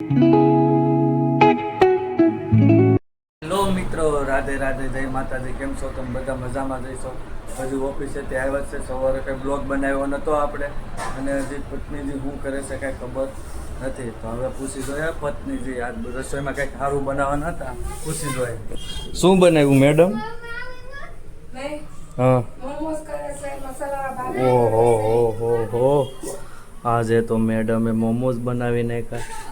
Hello મિત્રો, રાધે રાધે, જય માતાજી. કેમ છો તમે? બધા મજામાં જઈશો. હજુ ઓફિસે ત્યાં આવ્યા છે. સવારે કંઈ બ્લોગ બનાવ્યો નહોતો આપણે, અને હજી પત્નીજી શું કરે છે કાંઈ ખબર નથી. તો હવે પૂછી જોઈએ પત્નીજી, આજ રસોઈમાં કંઈક સારું બનાવવાના હતા, પૂછી જોઈએ. શું બનાવ્યું મેડમ? હા. ઓહો હો હો હો, આજે તો મેડમે મોમોઝ બનાવી નાખ્યા.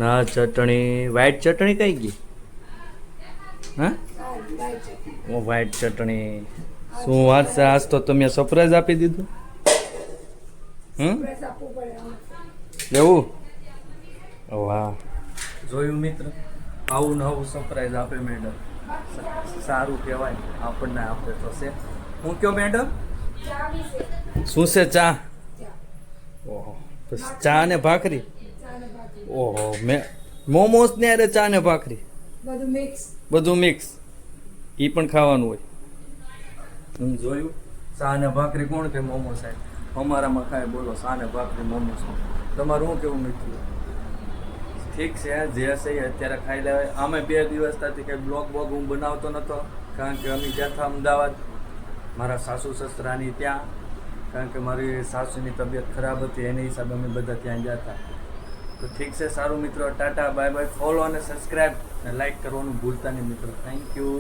ના ચટણી, વ્હાઈટ ચટણી કઈ ગઈ? હા, ઓ વ્હાઈટ ચટણી. શું વાત છે, આજ તો તમે સરપ્રાઈઝ આપી દીધું. એવું? વાહ, જોયું મિત્ર, આવું નવું સરપ્રાઈઝ આપે મેડમ. સારું કહેવાય, આપણને આપે તો છે. હું કયો મેડમ? શું છે? ચા? ઓહો, ચા ને ભાખરી. ઓહો, મોમોસ ને અરે ચા ને ભાખરી બધું મિક્સ. ઈ પણ ખાવાનું હોય. હું જોયું. ચા ને ભાખરી કોણ કે મોમોસ સાહેબ? અમારામાં ખાય, બોલો, ચા ને ભાખરી મોમોસ. તમારું શું કેવું મિત્રો? ઠીક છે, જે છે એ અત્યારે ખાઈ લેવાય. આમે 2 દિવસ થતી કંઈ બ્લોગ હું બનાવતો નહોતો, કારણ કે અમે ગયા હતા અમદાવાદ મારા સાસુ સસરાની ત્યાં, કારણ કે મારી સાસુની તબિયત ખરાબ હતી, એની હિસાબે અમે બધા ત્યાં ગયા હતા. તો ઠીક છે, સારું મિત્રો, ટાટા બાય બાય. ફોલો અને સબસ્ક્રાઈબ અને લાઈક કરવાનું ભૂલતા નહીં મિત્રો. Thank you.